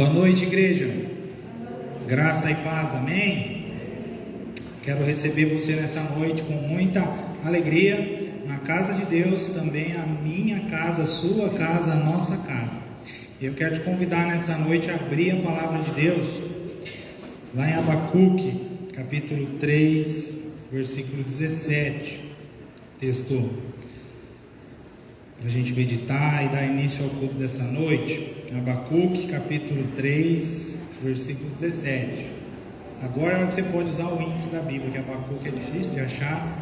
Boa noite, igreja. Graça e paz, amém? Quero receber você nessa noite com muita alegria na casa de Deus, também a minha casa, a sua casa, a nossa casa. Eu quero te convidar nessa noite a abrir a palavra de Deus lá em Abacuque, capítulo 3, versículo 17. Texto para a gente meditar e dar início ao culto dessa noite. Abacuque, capítulo 3, versículo 17. Agora é hora que você pode usar o índice da Bíblia, que Abacuque é difícil de achar,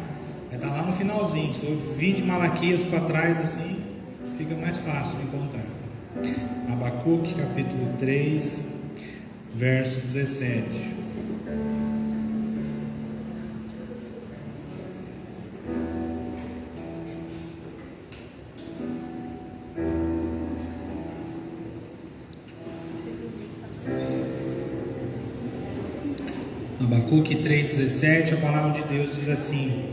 vai estar lá no finalzinho. Se eu vir de Malaquias para trás assim, fica mais fácil de encontrar. Abacuque, capítulo 3, verso 17. Abacuque 3,17, a palavra de Deus diz assim: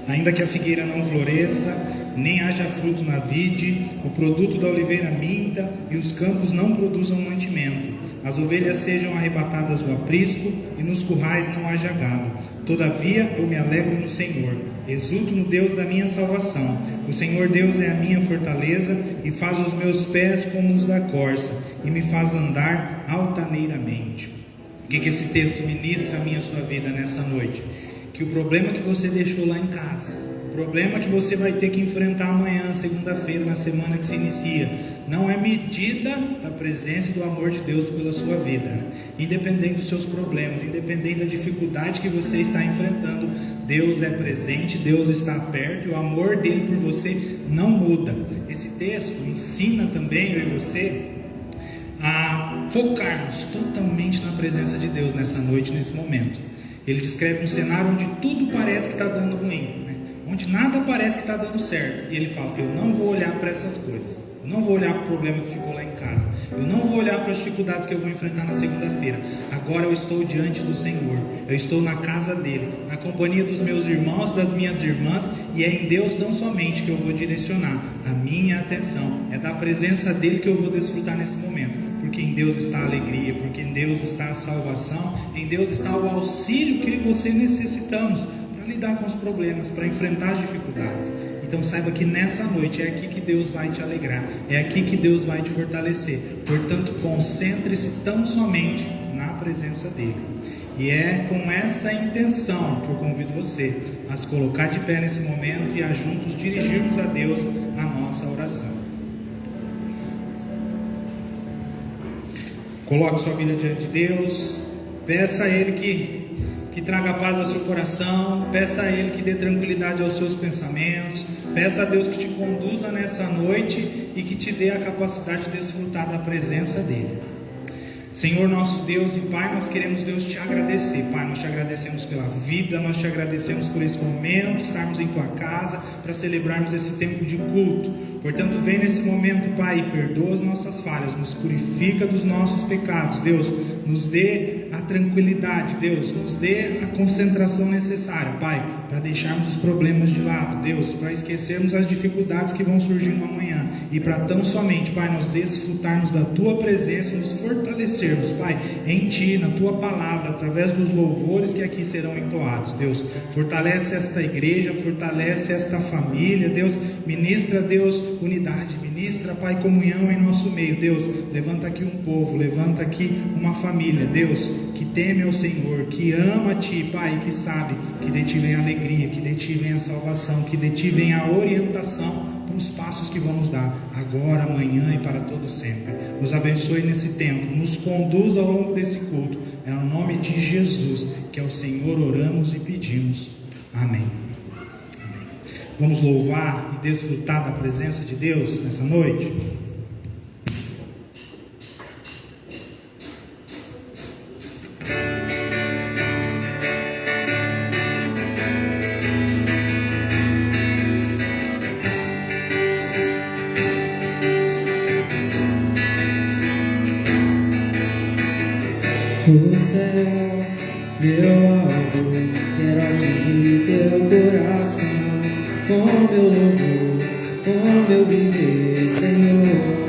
ainda que a figueira não floresça, nem haja fruto na vide, o produto da oliveira minta, e os campos não produzam mantimento, as ovelhas sejam arrebatadas do aprisco, e nos currais não haja gado. Todavia eu me alegro no Senhor, exulto no Deus da minha salvação. O Senhor Deus é a minha fortaleza, e faz os meus pés como os da corça, e me faz andar altaneiramente. O que esse texto ministra a minha e a sua vida nessa noite? Que o problema que você deixou lá em casa, o problema que você vai ter que enfrentar amanhã, segunda-feira, na semana que se inicia, não é medida da presença e do amor de Deus pela sua vida, né? Independente dos seus problemas, independente da dificuldade que você está enfrentando, Deus é presente, Deus está perto, e o amor dele por você não muda. Esse texto ensina também eu e você a focarmos totalmente na presença de Deus nessa noite, nesse momento. Ele descreve um cenário onde tudo parece que está dando ruim, né? Onde nada parece que está dando certo, e ele fala: eu não vou olhar para essas coisas, eu não vou olhar para o problema que ficou lá em casa, eu não vou olhar para as dificuldades que eu vou enfrentar na segunda-feira. Agora eu estou diante do Senhor, eu estou na casa dele, na companhia dos meus irmãos, das minhas irmãs, e é em Deus não somente que eu vou direcionar a minha atenção, é da presença dele que eu vou desfrutar nesse momento. Porque em Deus está a alegria, porque em Deus está a salvação, em Deus está o auxílio que você necessitamos para lidar com os problemas, para enfrentar as dificuldades. Então saiba que nessa noite é aqui que Deus vai te alegrar, é aqui que Deus vai te fortalecer. Portanto, concentre-se tão somente na presença dele. E é com essa intenção que eu convido você a se colocar de pé nesse momento e a juntos dirigirmos a Deus a nossa oração. Coloque sua vida diante de Deus, peça a Ele que traga paz ao seu coração, peça a Ele que dê tranquilidade aos seus pensamentos, peça a Deus que te conduza nessa noite e que te dê a capacidade de desfrutar da presença dEle. Senhor nosso Deus e Pai, nós queremos, Deus, te agradecer. Pai, nós te agradecemos pela vida, nós te agradecemos por esse momento, estarmos em tua casa para celebrarmos esse tempo de culto. Portanto, vem nesse momento, Pai, e perdoa as nossas falhas, nos purifica dos nossos pecados. Deus, nos dê a tranquilidade, Deus, nos dê a concentração necessária, Pai, para deixarmos os problemas de lado, Deus, para esquecermos as dificuldades que vão surgir no amanhã, e para tão somente, Pai, nós desfrutarmos da tua presença e nos fortalecermos, Pai, em ti, na tua palavra, através dos louvores que aqui serão entoados. Deus, fortalece esta igreja, fortalece esta família, Deus, ministra, Deus, unidade, ministra, Pai, comunhão em nosso meio. Deus, levanta aqui um povo, levanta aqui uma família, Deus, que teme ao Senhor, que ama a Ti, Pai, que sabe que de Ti vem a alegria, que de Ti vem a salvação, que de Ti vem a orientação para os passos que vamos dar, agora, amanhã e para todo sempre. Nos abençoe nesse tempo, nos conduz ao longo desse culto, é no nome de Jesus, que ao Senhor oramos e pedimos. Amém. Vamos louvar e desfrutar da presença de Deus nessa noite? O céu, meu alvo, quero atingir teu coração, com meu louvor, com meu viver, Senhor.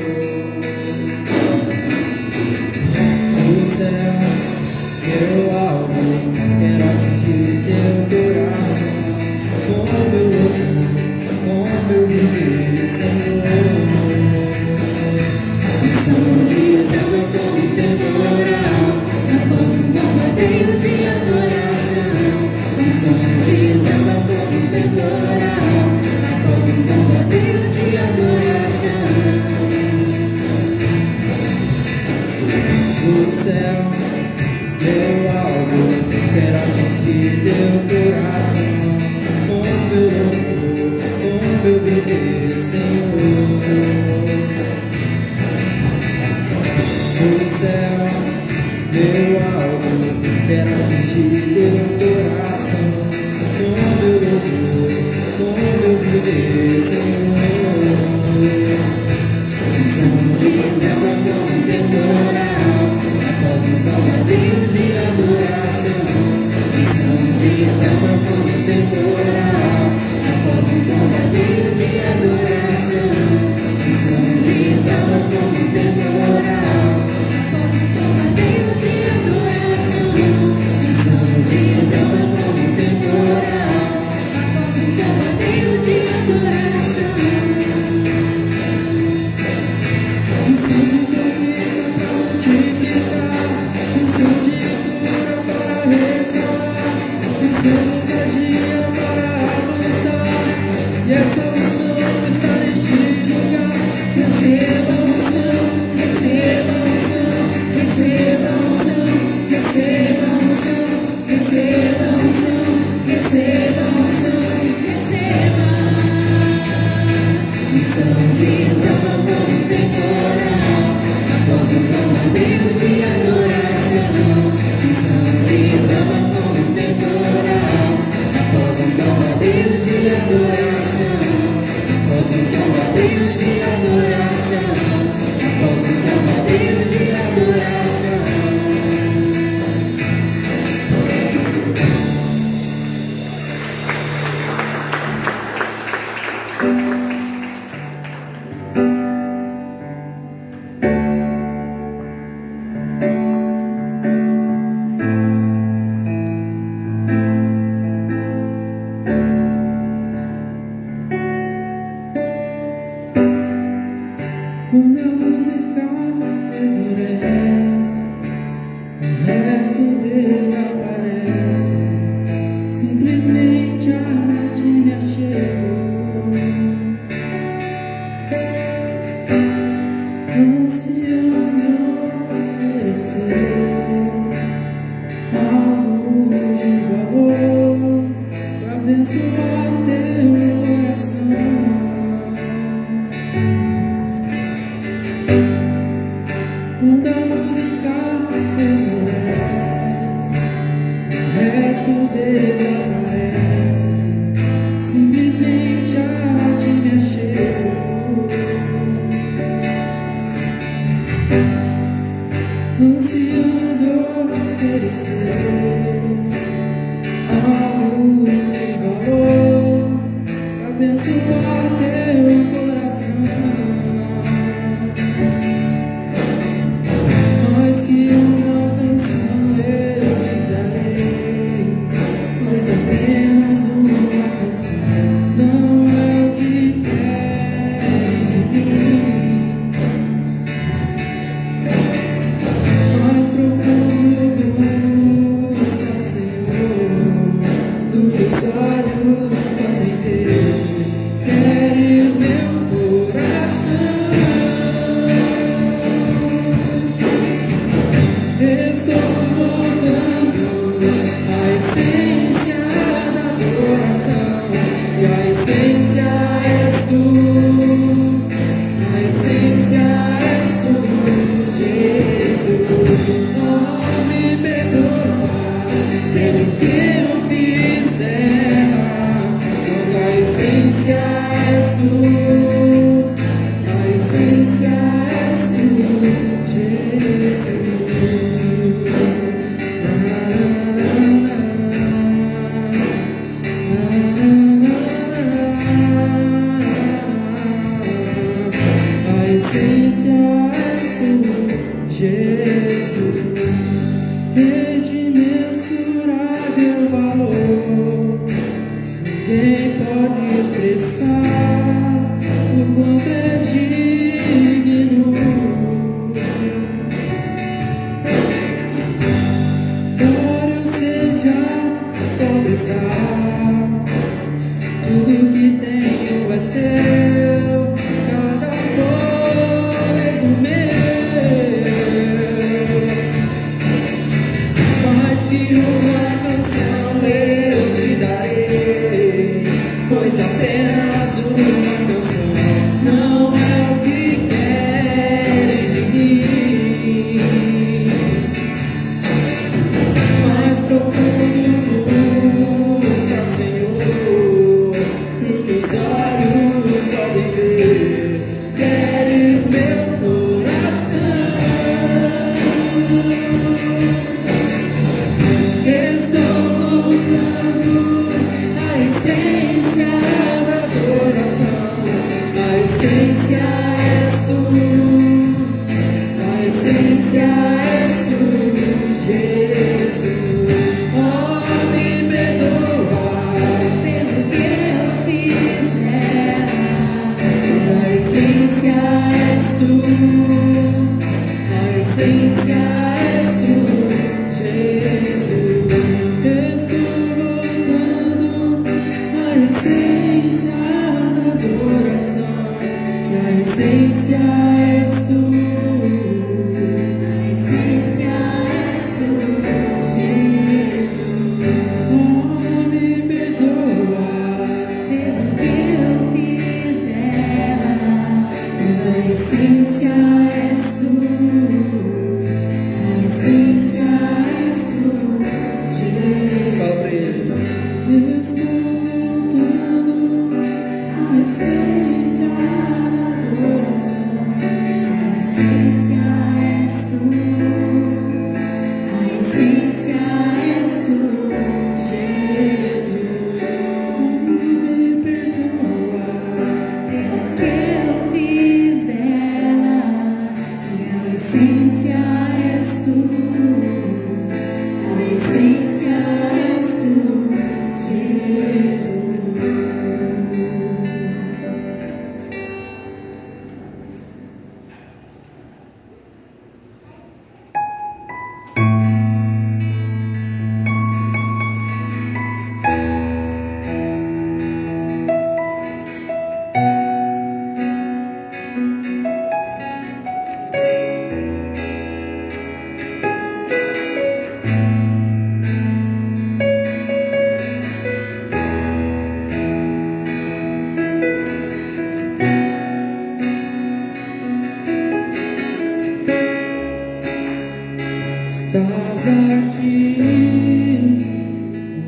quero atingir teu coração com meu louvor, com meu viver, Senhor. O céu, meu alvo, quero atingir teu coração com meu louvor, com meu viver, Senhor. Missão de Israel como temporal, após um calvario de adoração. Missão de Israel como temporal, após um calvario de adoração. Missão de Israel como temporal, após um calvario de adoração. Missão de Israel como temporal, após um calvario de adoração. Missão de conquista para multiplicar, missão de cura para restaurar, missão de ousadia para avançar. E essa unção está neste lugar. Receba a unção, receba a unção, receba a unção, receba a unção, receba a unção, receba a unção, receba. Missão de exaltação como temporal, após um calvario de adoração. Missão de exaltação como temporal, após um calvario de adoração. Após um calvario de adoração, após um calvario de adoração. Quando a música esmorece, o resto desaparece. Simplesmente a arte me achegou, ansiando oferecer algo de valor para abençoar teu coração. Quando a música esmorece, o resto desaparece. Simplesmente a arte me achegou, ansiando oferecer algo de valor para abençoar teu coração. Mas que uma canção eu te darei, pois apenas uma canção não é o que queres de mim. Mais profundo busca, Senhor, do que os olhos podem ver. Queres meu coração. Estou voltando à essência da adoração, e a essência és tu, a essência és tu, Jesus. Oh, me perdoa pelo que eu fiz dela, porque a essência és tu, a essência és tu, Jesus. A essência és tu, Jesus, de imensurável valor. Ninguém pode expressar o quanto é digno. Glória seja potestade, tudo que tenho é teu, cada fôlego meu. Mais que uma essência és tu, Jesus. Estás aqui,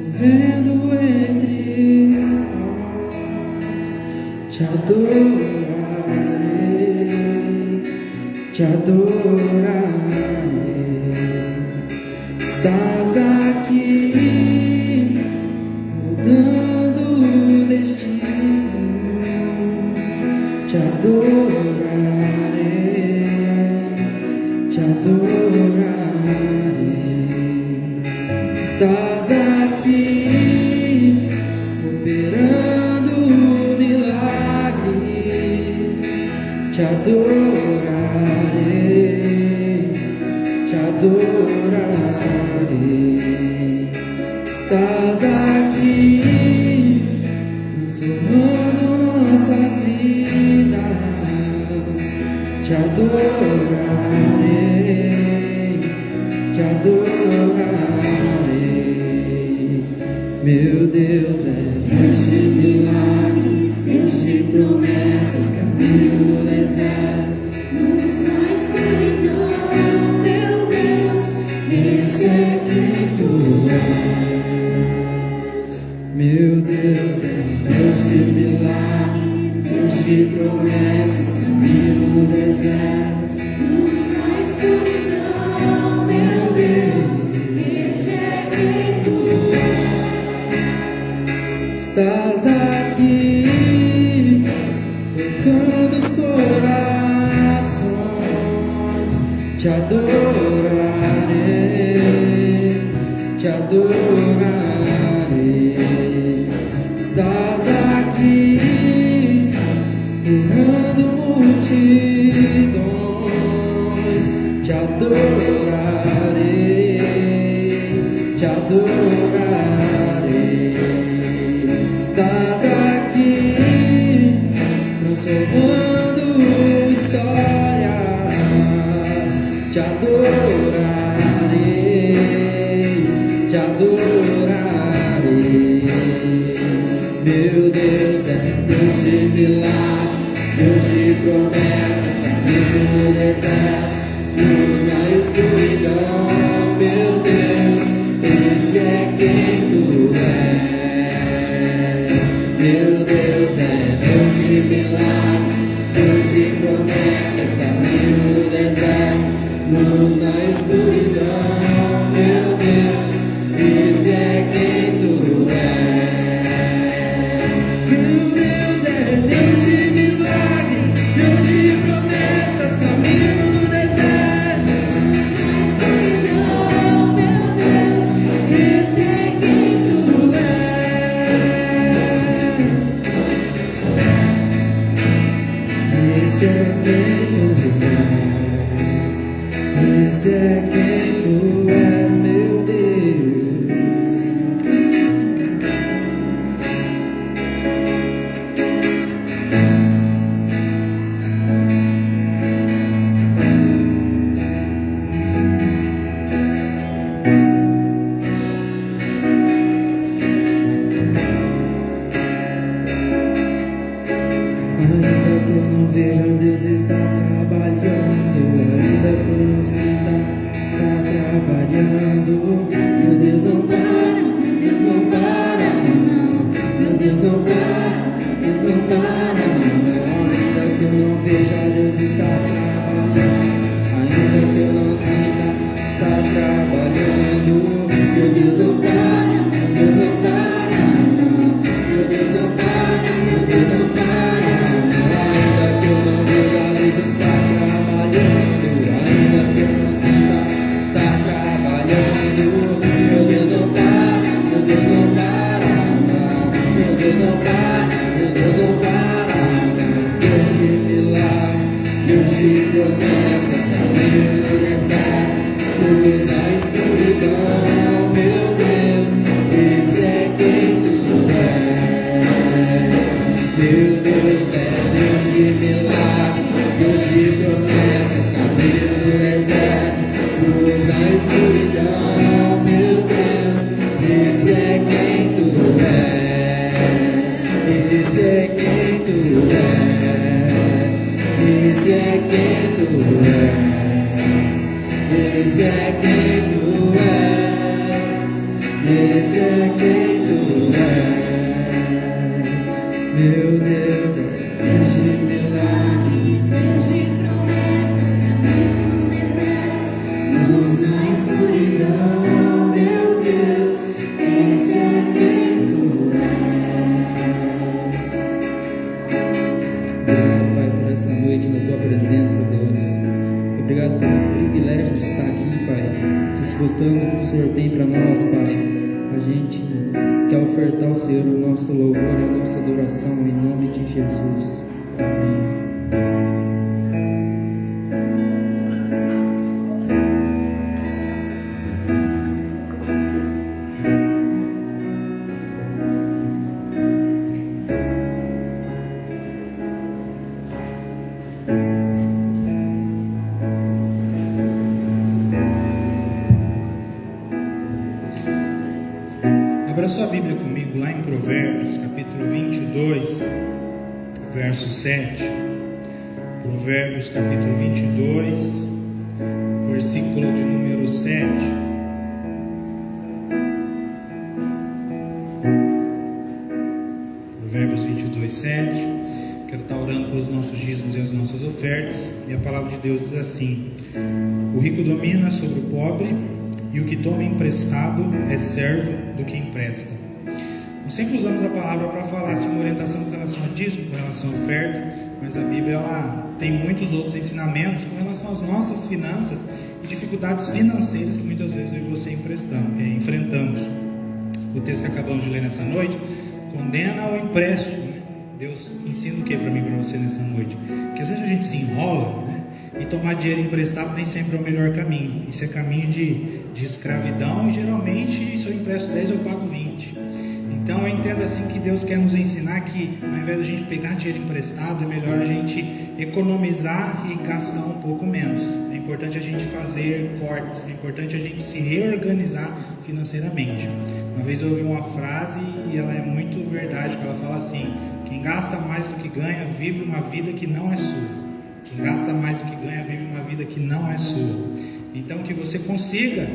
movendo entre nós. Te adorarei, te adorarei. Estás aqui, mudando destinos. Te adorarei, te adorarei. Estás aqui, operando milagres. Te adorarei, te adorarei. Estás aqui, transformando nossas vidas. Te adorarei, te adorarei. Meu Deus é Deus de milagres, Deus de promessas, caminho no deserto, luz na escuridão. Meu Deus, esse é quem tu és. Meu Deus é Deus de milagres, Deus de promessas, caminho no deserto, luz na escuridão. Meu Deus, esse é quem tu és. Estás aqui, tocando os corações. Te adorarei, te adorarei. Estás aqui, curando multidões. Te adorarei, te adorarei. Estás aqui, transformando histórias. Te adorarei, te adorarei. Meu Deus é Deus de milagres, Deus de promessas, caminho no deserto, luz na escuridão. Meu Deus, esse é quem tem para nós, Pai. A gente quer ofertar ao Senhor o nosso louvor e a nossa adoração em nome de Jesus. Amém. Abra sua Bíblia comigo lá em Provérbios, capítulo 22, verso 7. Provérbios, capítulo 22, versículo de número 7. Provérbios 22, 7. Quero estar orando pelos nossos dízimos e as nossas ofertas. E a palavra de Deus diz assim: o rico domina sobre o pobre, e o que toma emprestado é servo do que empresta. Nós sempre usamos a palavra para falar assim, uma orientação com relação a dízimo, com relação à oferta, mas a Bíblia ela tem muitos outros ensinamentos com relação às nossas finanças e dificuldades financeiras que muitas vezes eu e você enfrentamos. O texto que acabamos de ler nessa noite condena o empréstimo. Deus ensina o que para mim e para você nessa noite? Que às vezes a gente se enrola, e tomar dinheiro emprestado nem sempre é o melhor caminho. Isso é caminho de escravidão, e geralmente se eu empresto 10 eu pago 20. Então eu entendo assim que Deus quer nos ensinar que ao invés de a gente pegar dinheiro emprestado, é melhor a gente economizar e gastar um pouco menos. É importante a gente fazer cortes, é importante a gente se reorganizar financeiramente. Uma vez eu ouvi uma frase e ela é muito verdade, que ela fala assim: quem gasta mais do que ganha vive uma vida que não é sua. Quem gasta mais do que ganha vive uma vida que não é sua. Então que você consiga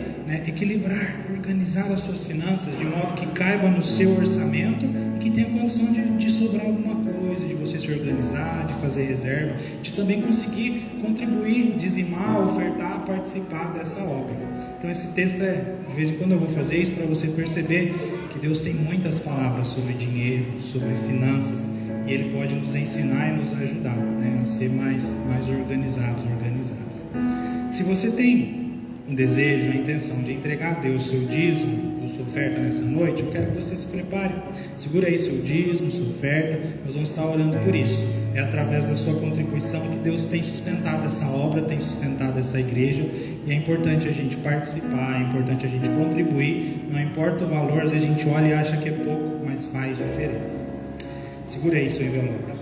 equilibrar, organizar as suas finanças de modo que caiba no seu orçamento e que tenha condição de sobrar alguma coisa, de você se organizar, de fazer reserva, de também conseguir contribuir, dizimar, ofertar, participar dessa obra. Então esse texto de vez em quando eu vou fazer isso para você perceber que Deus tem muitas palavras sobre dinheiro, sobre finanças, e Ele pode nos ensinar e nos ajudar a ser mais organizados. Se você tem um desejo, a intenção de entregar a Deus seu dízimo ou sua oferta nessa noite, eu quero que você se prepare. Segura aí seu dízimo, sua oferta. Nós vamos estar orando por isso. É através da sua contribuição que Deus tem sustentado essa obra, tem sustentado essa igreja, e é importante a gente participar, é importante a gente contribuir. Não importa o valor, às vezes a gente olha e acha que é pouco, mas faz diferença. Segura aí seu envelope.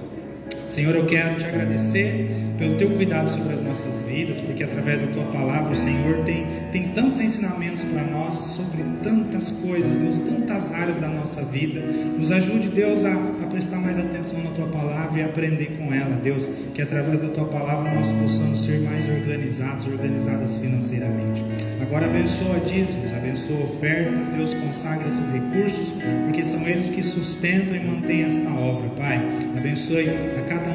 Senhor, eu quero te agradecer pelo teu cuidado sobre as nossas vidas, porque através da tua palavra o Senhor tem tantos ensinamentos para nós sobre tantas coisas, Deus, tantas áreas da nossa vida. Nos ajude, Deus, a prestar mais atenção na tua palavra e aprender com ela, Deus, que através da tua palavra nós possamos ser mais organizadas financeiramente. Agora abençoa dízimos, abençoa ofertas, Deus, consagra esses recursos, porque são eles que sustentam e mantêm esta obra, Pai. Abençoe a cada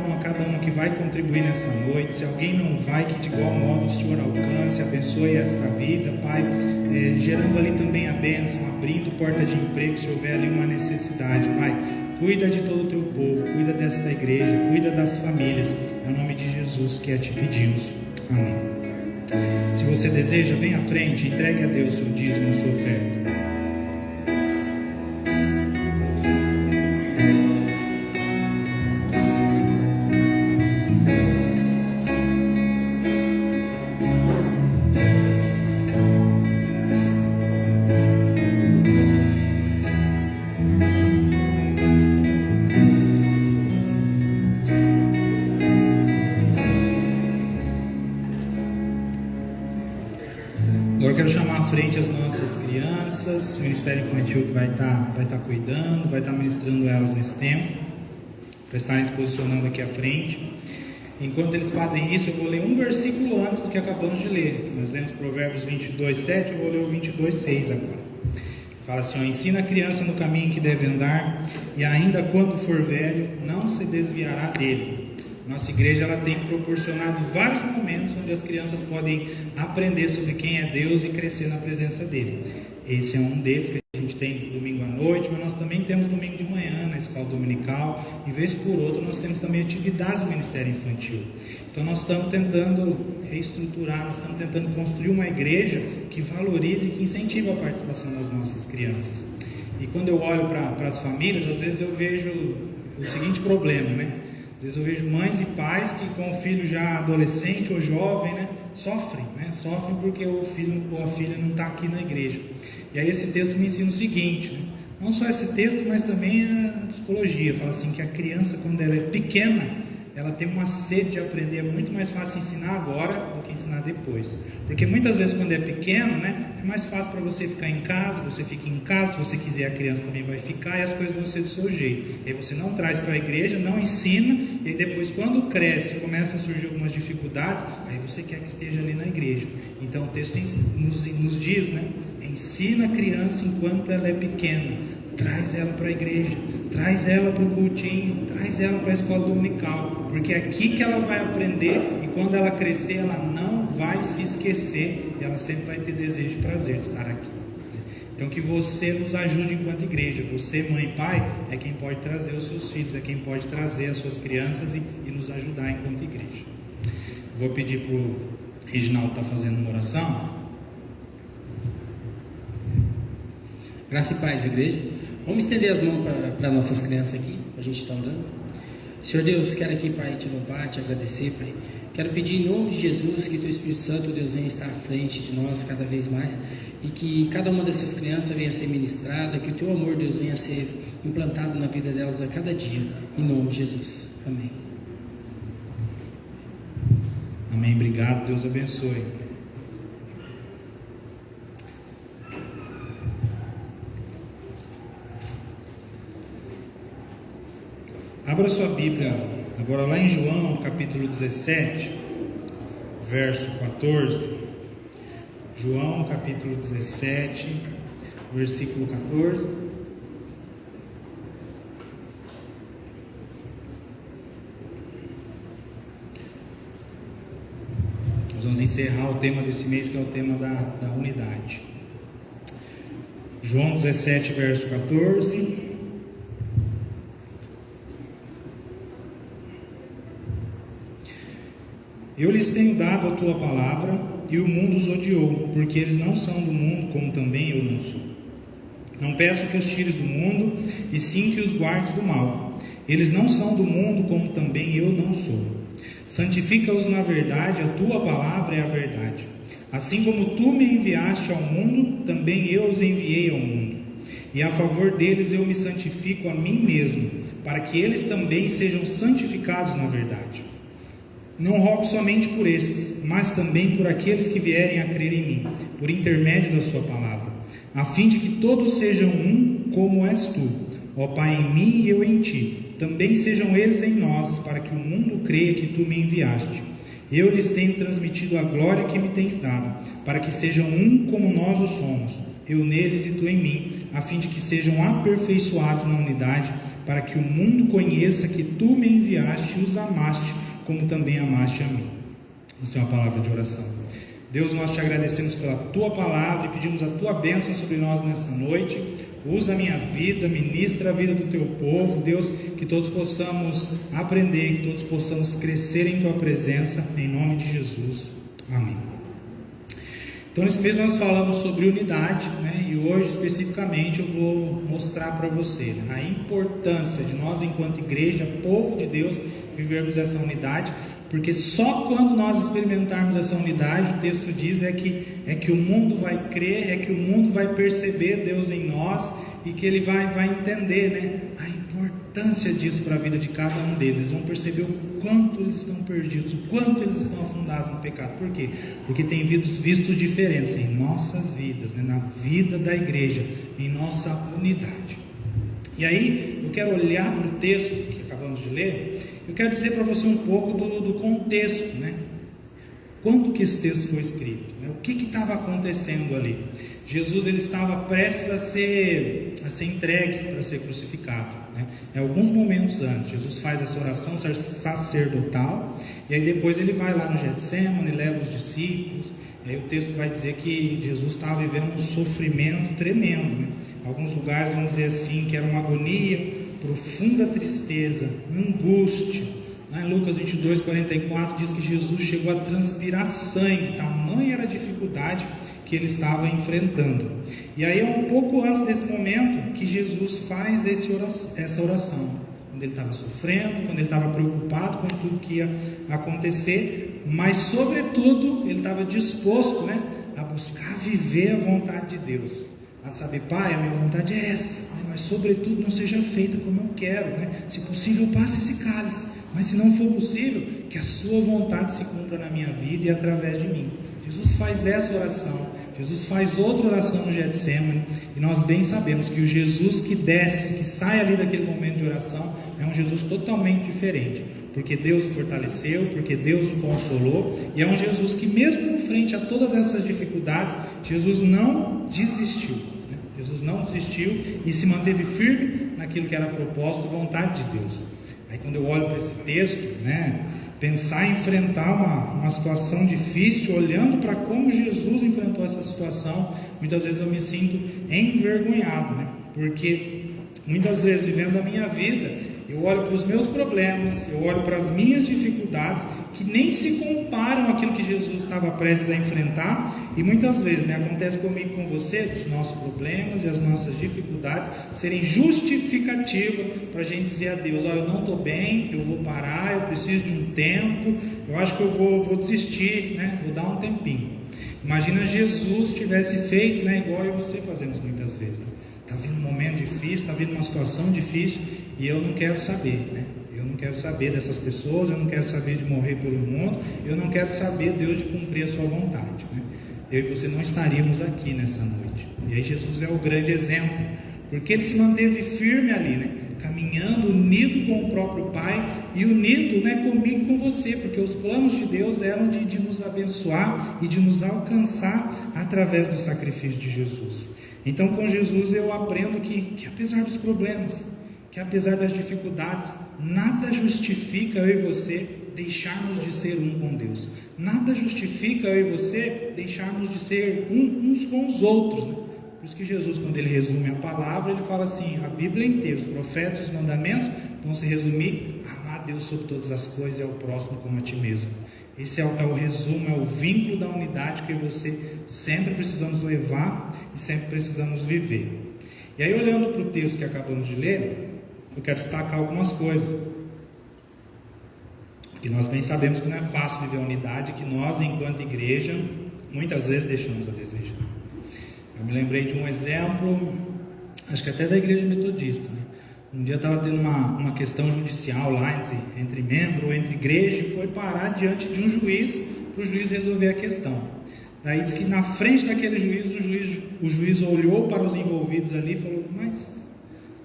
um que vai contribuir nessa noite. Se alguém não vai, que de igual modo o Senhor alcance, abençoe esta vida, Pai, gerando ali também a bênção, abrindo porta de emprego se houver ali uma necessidade, Pai. Cuida de todo o teu povo, cuida desta igreja, cuida das famílias, em nome de Jesus que é te pedimos. Amém. Se você deseja, vem à frente, entregue a Deus seu dízimo, sua oferta. Agora eu quero chamar à frente as nossas crianças, o Ministério Infantil que vai estar cuidando, vai estar ministrando elas nesse tempo, para estarem se posicionando aqui à frente. Enquanto eles fazem isso, eu vou ler um versículo antes do que acabamos de ler. Nós lemos Provérbios 22, 7, eu vou ler o 22, 6 agora. Fala assim: ensina a criança no caminho que deve andar, e ainda quando for velho, não se desviará dele. Nossa igreja ela tem proporcionado vários momentos onde as crianças podem aprender sobre quem é Deus e crescer na presença dele. Esse é um deles que a gente tem domingo à noite, mas nós também temos domingo de manhã na escola dominical. Em vez por outro, nós temos também atividades do Ministério Infantil. Então nós estamos tentando reestruturar, nós estamos tentando construir uma igreja que valorize e que incentive a participação das nossas crianças. E quando eu olho para as famílias, às vezes eu vejo o seguinte problema, né? Às vezes eu vejo mães e pais que com o filho já adolescente ou jovem, né, sofrem porque o filho ou a filha não está aqui na igreja. E aí esse texto me ensina o seguinte, né? Não só esse texto, mas também a psicologia. Fala assim que a criança, quando ela é pequena, ela tem uma sede de aprender. É muito mais fácil ensinar agora do que ensinar depois. Porque muitas vezes quando é pequeno, né, é mais fácil para você ficar em casa, você fica em casa, se você quiser a criança também vai ficar e as coisas vão ser do seu jeito. E aí você não traz para a igreja, não ensina, e aí depois quando cresce, começa a surgir algumas dificuldades, aí você quer que esteja ali na igreja. Então o texto nos diz, né, ensina a criança enquanto ela é pequena, traz ela para a igreja, traz ela para o cultinho, traz ela para a escola dominical, porque é aqui que ela vai aprender e quando ela crescer ela não vai se esquecer, ela sempre vai ter desejo e prazer de estar aqui. Então que você nos ajude enquanto igreja, você mãe e pai é quem pode trazer os seus filhos, é quem pode trazer as suas crianças e nos ajudar enquanto igreja. Vou pedir para o Reginaldo estar fazendo uma oração. Graça e paz, igreja. Vamos estender as mãos para nossas crianças aqui, a gente está orando. Senhor Deus, quero aqui, Pai, te louvar, te agradecer, Pai. Quero pedir em nome de Jesus que Teu Espírito Santo, Deus, venha estar à frente de nós cada vez mais e que cada uma dessas crianças venha a ser ministrada, que o Teu amor, Deus, venha a ser implantado na vida delas a cada dia, em nome de Jesus. Amém. Amém, obrigado, Deus abençoe. Abra sua Bíblia agora lá em João, capítulo 17, verso 14. João, capítulo 17, versículo 14. Nós vamos encerrar o tema desse mês, que é o tema da unidade. João 17, verso 14. Eu lhes tenho dado a tua palavra e o mundo os odiou, porque eles não são do mundo, como também eu não sou. Não peço que os tires do mundo, e sim que os guardes do mal. Eles não são do mundo, como também eu não sou. Santifica-os na verdade, a tua palavra é a verdade. Assim como tu me enviaste ao mundo, também eu os enviei ao mundo. E a favor deles eu me santifico a mim mesmo, para que eles também sejam santificados na verdade. Não rogo somente por esses, mas também por aqueles que vierem a crer em mim, por intermédio da sua palavra, a fim de que todos sejam um como és tu, ó Pai, em mim e eu em ti. Também sejam eles em nós, para que o mundo creia que tu me enviaste. Eu lhes tenho transmitido a glória que me tens dado, para que sejam um como nós o somos, eu neles e tu em mim, a fim de que sejam aperfeiçoados na unidade, para que o mundo conheça que tu me enviaste e os amaste, como também amaste a mim. Essa é uma palavra de oração. Deus, nós te agradecemos pela tua palavra e pedimos a tua bênção sobre nós nessa noite. Usa a minha vida, ministra a vida do teu povo. Deus, que todos possamos aprender, que todos possamos crescer em tua presença, em nome de Jesus. Amém. Então, nesse mês nós falamos sobre unidade, né? E hoje especificamente eu vou mostrar para você, né, a importância de nós enquanto igreja, povo de Deus, vivermos essa unidade, porque só quando nós experimentarmos essa unidade, o texto diz é que o mundo vai crer, é que o mundo vai perceber Deus em nós e que ele vai entender, né, a importância disso para a vida de cada um deles. Eles vão perceber o quanto eles estão perdidos, o quanto eles estão afundados no pecado. Por quê? Porque tem visto diferença em nossas vidas, né, na vida da igreja, em nossa unidade. E aí eu quero olhar para o texto que acabamos de ler. Eu quero dizer para você um pouco do contexto, né? Quando que esse texto foi escrito, né? O que estava acontecendo ali? Jesus ele estava prestes a ser entregue para ser crucificado, né? Alguns momentos antes, Jesus faz essa oração sacerdotal, e aí depois ele vai lá no Getsemane, leva os discípulos, Aí o texto vai dizer que Jesus estava vivendo um sofrimento tremendo, né? Alguns lugares vão dizer assim, que era uma agonia, profunda tristeza, angústia. Lá em Lucas 22:44 diz que Jesus chegou a transpirar sangue, tamanha era a dificuldade que ele estava enfrentando. E aí é um pouco antes desse momento que Jesus faz essa oração, quando ele estava sofrendo, quando ele estava preocupado com tudo que ia acontecer, mas sobretudo ele estava disposto, né, a buscar viver a vontade de Deus, a saber, Pai, a minha vontade é essa, né, mas sobretudo não seja feita como eu quero, né? Se possível passe esse cálice, mas se não for possível, que a sua vontade se cumpra na minha vida e através de mim. Jesus faz essa oração. Jesus faz outra oração no Getsemane, e nós bem sabemos que o Jesus que desce, que sai ali daquele momento de oração, é um Jesus totalmente diferente, porque Deus o fortaleceu, porque Deus o consolou, e é um Jesus que mesmo em frente a todas essas dificuldades, Jesus não desistiu, né? Jesus não desistiu e se manteve firme naquilo que era propósito, vontade de Deus. Aí quando eu olho para esse texto, né, pensar em enfrentar uma situação difícil, olhando para como Jesus enfrentou essa situação, muitas vezes eu me sinto envergonhado, né? Porque muitas vezes vivendo a minha vida, eu olho para os meus problemas, eu olho para as minhas dificuldades, que nem se comparam àquilo que Jesus estava prestes a enfrentar, e muitas vezes, né, acontece comigo e com você, os nossos problemas e as nossas dificuldades serem justificativa para a gente dizer a Deus, olha, eu não estou bem, eu vou parar, eu preciso de um tempo, eu acho que eu vou desistir, né, vou dar um tempinho. Imagina Jesus tivesse feito, né, igual eu e você fazemos muitas vezes, está vindo um momento difícil, está vindo uma situação difícil, e eu não quero saber, né? Eu não quero saber dessas pessoas, eu não quero saber de morrer pelo mundo, eu não quero saber, Deus, de cumprir a sua vontade, né? Eu e você não estaríamos aqui nessa noite. E aí Jesus é o grande exemplo, porque ele se manteve firme ali, né? Caminhando, unido com o próprio Pai e unido, né, comigo e com você, porque os planos de Deus eram de nos abençoar e de nos alcançar através do sacrifício de Jesus. Então com Jesus eu aprendo que apesar dos problemas, que apesar das dificuldades, nada justifica eu e você deixarmos de ser um com Deus. Nada justifica eu e você deixarmos de ser uns com os outros, né? Por isso que Jesus, quando ele resume a palavra, ele fala assim, a Bíblia inteira, os profetas e os mandamentos vão se resumir, amar a Deus sobre todas as coisas e ao próximo como a ti mesmo. Esse é o resumo, é o vínculo da unidade que eu e você sempre precisamos levar e sempre precisamos viver. E aí, olhando para o texto que acabamos de ler, eu quero destacar algumas coisas, que nós bem sabemos que não é fácil viver a unidade, que nós, enquanto igreja, muitas vezes deixamos a desejar. Eu me lembrei de um exemplo, acho que até da igreja metodista, né? Um dia estava tendo uma questão judicial lá entre membro ou entre igreja, e foi parar diante de um juiz, para o juiz resolver a questão. Daí diz que na frente daquele juiz, o juiz olhou para os envolvidos ali e falou, mas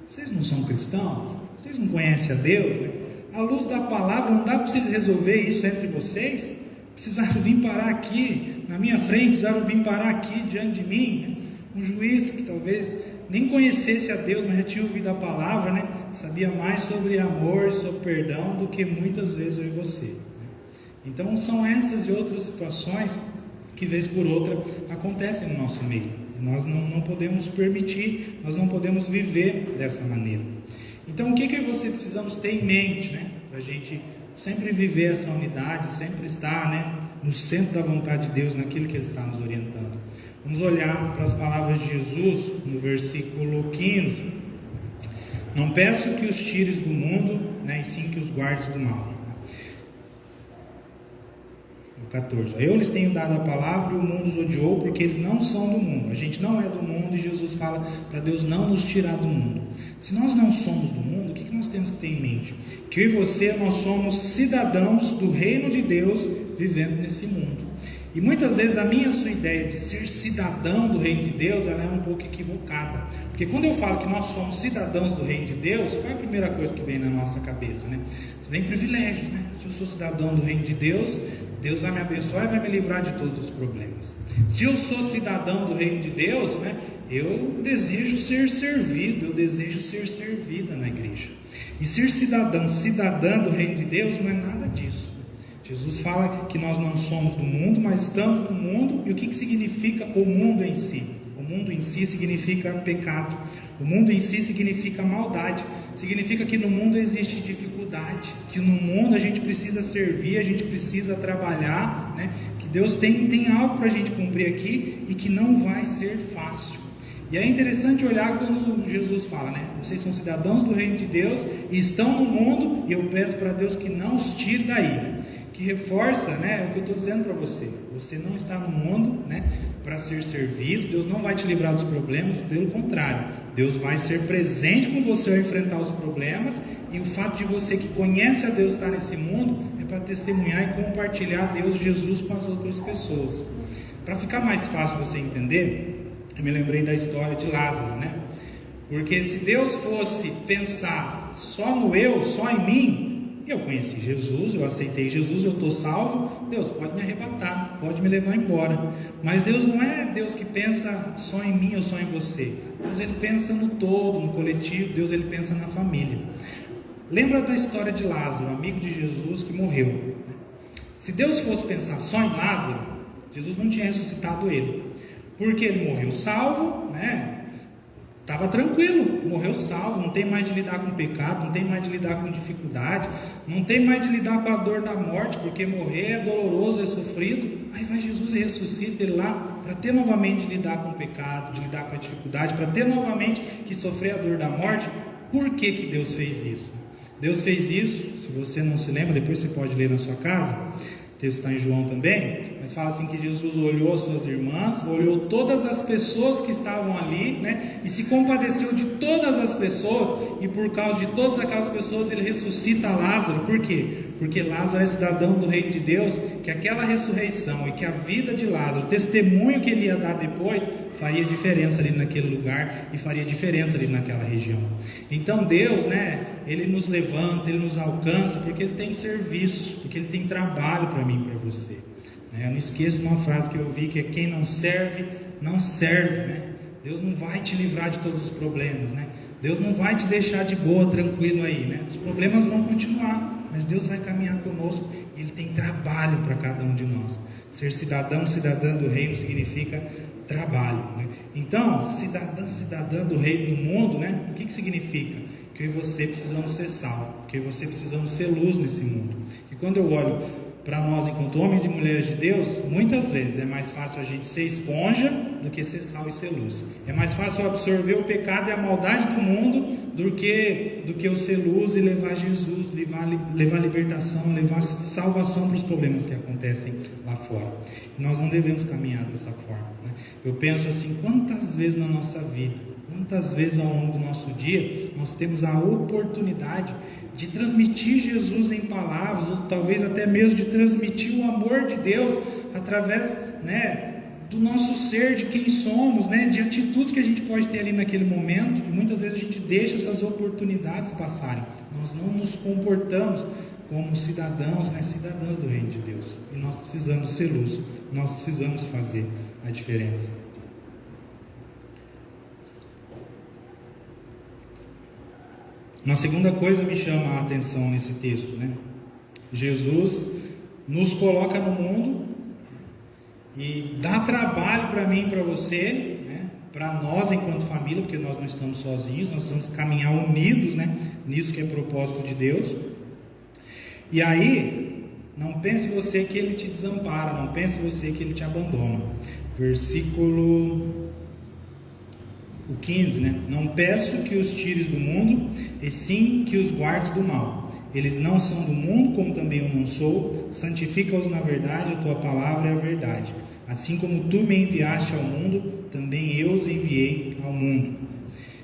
vocês não são cristãos? Vocês não conhecem a Deus? Né? À luz da palavra, não dá para vocês resolver isso entre vocês? Precisaram vir parar aqui na minha frente, precisaram vir parar aqui diante de mim, né? Um juiz que talvez nem conhecesse a Deus, mas já tinha ouvido a palavra, né? Sabia mais sobre amor e sobre perdão do que muitas vezes eu e você, né? Então são essas e outras situações que vez por outra acontecem no nosso meio. Nós não podemos permitir, nós não podemos viver dessa maneira. Então o que eu e você precisamos ter em mente, né? Para a gente sempre viver essa unidade, sempre estar, né, no centro da vontade de Deus, naquilo que Ele está nos orientando. Vamos olhar para as palavras de Jesus no versículo 15. Não peço que os tires do mundo, né, e sim que os guardes do mal. 14. Eu lhes tenho dado a palavra e o mundo os odiou porque eles não são do mundo. A gente não é do mundo e Jesus fala para Deus não nos tirar do mundo. Se nós não somos do mundo, o que nós temos que ter em mente? Que eu e você, nós somos cidadãos do reino de Deus vivendo nesse mundo. E muitas vezes a minha sua ideia de ser cidadão do reino de Deus, ela é um pouco equivocada. Porque quando eu falo que nós somos cidadãos do reino de Deus, qual é a primeira coisa que vem na nossa cabeça, né? Vem privilégio, né? Se eu sou cidadão do reino de Deus, Deus vai me abençoar e vai me livrar de todos os problemas. Se eu sou cidadão do reino de Deus, né, eu desejo ser servido, eu desejo ser servida na igreja. E ser cidadã do reino de Deus não é nada disso. Jesus fala que nós não somos do mundo, mas estamos no mundo. E o que significa o mundo em si? O mundo em si significa pecado. O mundo em si significa maldade. Significa que no mundo existe dificuldade, que no mundo a gente precisa servir, a gente precisa trabalhar, né? Que Deus tem algo para a gente cumprir aqui e que não vai ser fácil. E é interessante olhar quando Jesus fala, né? Vocês são cidadãos do reino de Deus e estão no mundo, e eu peço para Deus que não os tire daí. Que reforça, né, o que eu estou dizendo para você. Você não está no mundo, né, para ser servido. Deus não vai te livrar dos problemas, pelo contrário. Deus vai ser presente com você ao enfrentar os problemas. E o fato de você que conhece a Deus estar nesse mundo é para testemunhar e compartilhar Deus, Jesus com as outras pessoas. Para ficar mais fácil você entender, eu me lembrei da história de Lázaro, né? Porque se Deus fosse pensar só no eu, só em mim, eu conheci Jesus, eu aceitei Jesus, eu estou salvo, Deus pode me arrebatar, pode me levar embora. Mas Deus não é Deus que pensa só em mim ou só em você. Deus, Ele pensa no todo, no coletivo. Deus, Ele pensa na família. Lembra da história de Lázaro, amigo de Jesus que morreu. Se Deus fosse pensar só em Lázaro, Jesus não tinha ressuscitado ele. Porque ele morreu salvo, né? Estava tranquilo, morreu salvo, não tem mais de lidar com pecado, não tem mais de lidar com dificuldade, não tem mais de lidar com a dor da morte, porque morrer é doloroso, é sofrido. Aí vai Jesus e ressuscita ele lá, para ter novamente de lidar com o pecado, de lidar com a dificuldade, para ter novamente que sofrer a dor da morte. Por que que Deus fez isso? Deus fez isso, se você não se lembra, depois você pode ler na sua casa, o texto está em João também, mas fala assim que Jesus olhou as suas irmãs, olhou todas as pessoas que estavam ali, né, e se compadeceu de todas as pessoas, e por causa de todas aquelas pessoas ele ressuscita Lázaro. Por quê? Porque Lázaro é cidadão do reino de Deus, que aquela ressurreição e que a vida de Lázaro, o testemunho que ele ia dar depois, faria diferença ali naquele lugar e faria diferença ali naquela região. Então Deus, né, Ele nos levanta, Ele nos alcança, porque Ele tem serviço, porque Ele tem trabalho para mim e para você. Eu não esqueço de uma frase que eu vi, que é: quem não serve, não serve, né? Deus não vai te livrar de todos os problemas, né? Deus não vai te deixar de boa, tranquilo aí, né? Os problemas vão continuar, mas Deus vai caminhar conosco e Ele tem trabalho para cada um de nós. Ser cidadão, cidadã do reino significa trabalho, né? Então, cidadã do reino do mundo, né? O que significa? Que eu e você precisamos ser sal, que eu e você precisamos ser luz nesse mundo. E quando eu olho para nós enquanto homens e mulheres de Deus, muitas vezes é mais fácil a gente ser esponja do que ser sal e ser luz. É mais fácil absorver o pecado e a maldade do mundo do que eu ser luz e levar Jesus, levar libertação, levar salvação para os problemas que acontecem lá fora. E nós não devemos caminhar dessa forma, né? Eu penso assim, quantas vezes na nossa vida, quantas vezes ao longo do nosso dia, nós temos a oportunidade de transmitir Jesus em palavras, ou talvez até mesmo de transmitir o amor de Deus através, né, do nosso ser, de quem somos, né, de atitudes que a gente pode ter ali naquele momento. E muitas vezes a gente deixa essas oportunidades passarem. Nós não nos comportamos como cidadãos, né, cidadãs do reino de Deus. E nós precisamos ser luz, nós precisamos fazer a diferença. Uma segunda coisa me chama a atenção nesse texto, né? Jesus nos coloca no mundo e dá trabalho para mim e para você, né? Para nós enquanto família, porque nós não estamos sozinhos, nós precisamos caminhar unidos, né? Nisso que é propósito de Deus. E aí, não pense você que Ele te desampara, não pense você que Ele te abandona. Versículo o 15, né? Não peço que os tires do mundo, e sim que os guardes do mal. Eles não são do mundo, como também eu não sou. Santifica-os na verdade, a tua palavra é a verdade. Assim como tu me enviaste ao mundo, também eu os enviei ao mundo.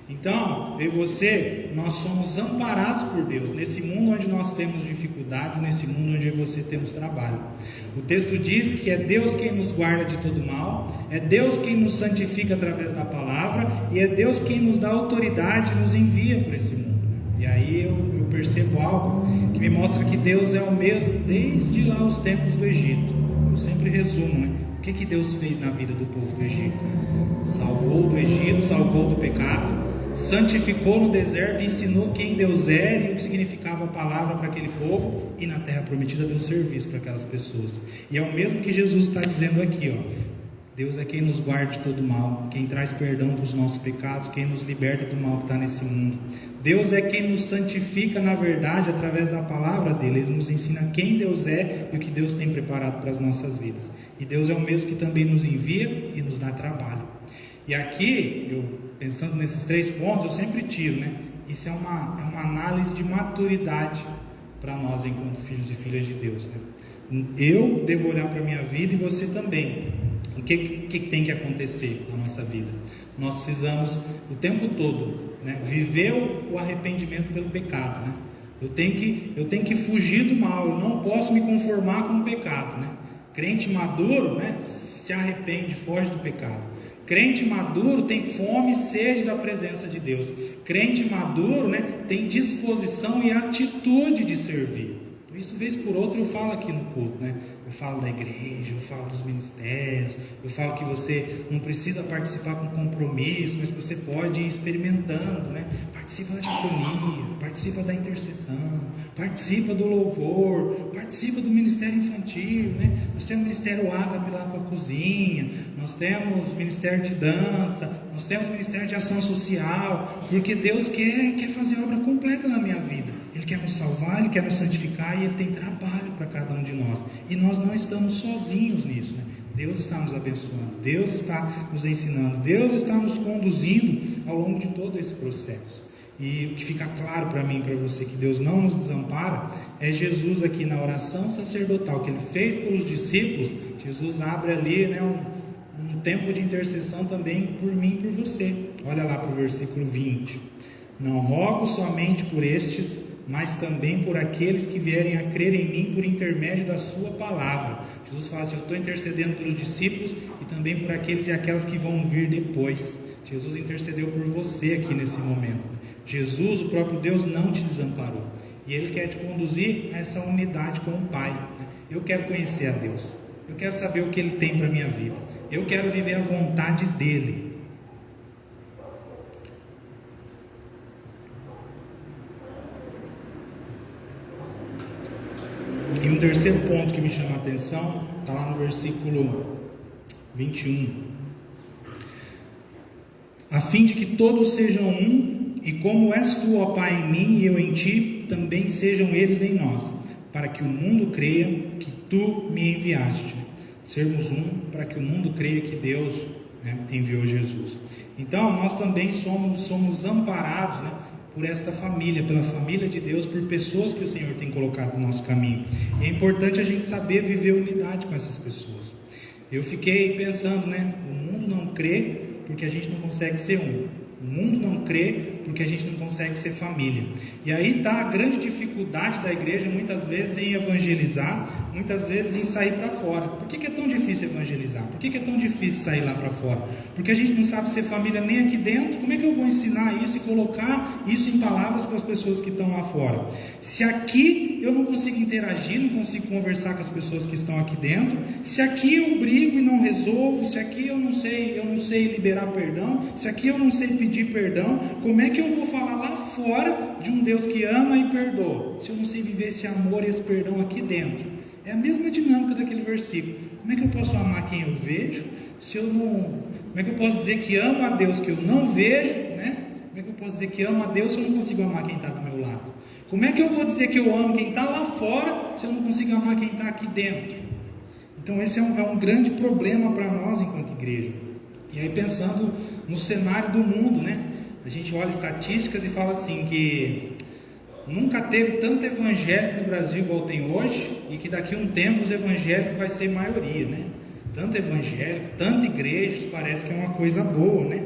Então, eu e você, nós somos amparados por Deus, nesse mundo onde nós temos dificuldades, nesse mundo onde eu e você temos trabalho. O texto diz que é Deus quem nos guarda de todo mal, é Deus quem nos santifica através da palavra, e é Deus quem nos dá autoridade e nos envia para esse mundo. E aí eu percebo algo que me mostra que Deus é o mesmo desde lá os tempos do Egito. Eu sempre resumo, né? O que Deus fez na vida do povo do Egito? Salvou do Egito, salvou do pecado, santificou no deserto, ensinou quem Deus era e o que significava a palavra para aquele povo, e na terra prometida deu serviço para aquelas pessoas. E é o mesmo que Jesus está dizendo aqui, ó. Deus é quem nos guarda de todo mal, quem traz perdão para os nossos pecados, quem nos liberta do mal que está nesse mundo. Deus é quem nos santifica na verdade através da palavra dele. Ele nos ensina quem Deus é e o que Deus tem preparado para as nossas vidas. E Deus é o mesmo que também nos envia e nos dá trabalho. E aqui, eu pensando nesses 3 pontos, eu sempre tiro, né? Isso é uma análise de maturidade para nós enquanto filhos e filhas de Deus, né? Eu devo olhar para a minha vida e você também. O que tem que acontecer na nossa vida? Nós precisamos o tempo todo, né, viver o arrependimento pelo pecado, né? Eu tenho que fugir do mal. Eu não posso me conformar com o pecado, né? Crente maduro, né, se arrepende, foge do pecado. Crente maduro tem fome e sede da presença de Deus. Crente maduro, né, tem disposição e atitude de servir. Por isso, vez por outra, eu falo aqui no culto, né? Eu falo da igreja, eu falo dos ministérios, eu falo que você não precisa participar com compromisso, mas que você pode ir experimentando, né? Participa da diaconia, participa da intercessão, participa do louvor, participa do ministério infantil, né? Nós temos o ministério ágape lá com a cozinha, nós temos ministério de dança, nós temos ministério de ação social, porque Deus quer fazer a obra completa na minha vida. Ele quer nos salvar, Ele quer nos santificar e Ele tem trabalho para cada um de nós. E nós não estamos sozinhos nisso, né? Deus está nos abençoando, Deus está nos ensinando, Deus está nos conduzindo ao longo de todo esse processo. E o que fica claro para mim e para você que Deus não nos desampara é Jesus aqui na oração sacerdotal que Ele fez pelos discípulos. Jesus abre ali, né, um tempo de intercessão também por mim e por você. Olha lá para o versículo 20. Não rogo somente por estes, mas também por aqueles que vierem a crer em mim por intermédio da sua palavra. Jesus fala assim: eu estou intercedendo pelos discípulos e também por aqueles e aquelas que vão vir depois. Jesus intercedeu por você aqui nesse momento. Jesus, o próprio Deus, não te desamparou. E Ele quer te conduzir a essa unidade com o Pai. Eu quero conhecer a Deus. Eu quero saber o que Ele tem para a minha vida. Eu quero viver a vontade dEle. E um terceiro ponto que me chama a atenção está lá no versículo 21. A fim de que todos sejam um, e como és tu, ó Pai, em mim e eu em ti, também sejam eles em nós, para que o mundo creia que tu me enviaste. Sermos um, para que o mundo creia que Deus, né, enviou Jesus. Então nós também somos amparados, né, por esta família, pela família de Deus, por pessoas que o Senhor tem colocado no nosso caminho. E é importante a gente saber viver unidade com essas pessoas. Eu fiquei pensando, né, o mundo não crê porque a gente não consegue ser um. O mundo não crê porque a gente não consegue ser família. E aí está a grande dificuldade da igreja, muitas vezes, em evangelizar, muitas vezes em sair para fora. Por que é tão difícil evangelizar? Por que é tão difícil sair lá para fora? Porque a gente não sabe ser família nem aqui dentro. Como é que eu vou ensinar isso e colocar isso em palavras para as pessoas que estão lá fora? Se aqui eu não consigo interagir, não consigo conversar com as pessoas que estão aqui dentro, se aqui eu brigo e não resolvo, se aqui eu não sei liberar perdão, se aqui eu não sei pedir perdão, como é que eu vou falar lá fora de um Deus que ama e perdoa, se eu não sei viver esse amor e esse perdão aqui dentro? É a mesma dinâmica daquele versículo. Como é que eu posso amar quem eu vejo, se eu não... Como é que eu posso dizer que amo a Deus que eu não vejo, né? Como é que eu posso dizer que amo a Deus se eu não consigo amar quem está do meu lado? Como é que eu vou dizer que eu amo quem está lá fora se eu não consigo amar quem está aqui dentro? Então esse é um grande problema para nós enquanto igreja. E aí, pensando no cenário do mundo, né? A gente olha estatísticas e fala assim que nunca teve tanto evangélico no Brasil igual tem hoje, e que daqui a um tempo os evangélicos vai ser maioria, né? Tanto evangélico, tanto igrejas, parece que é uma coisa boa, né?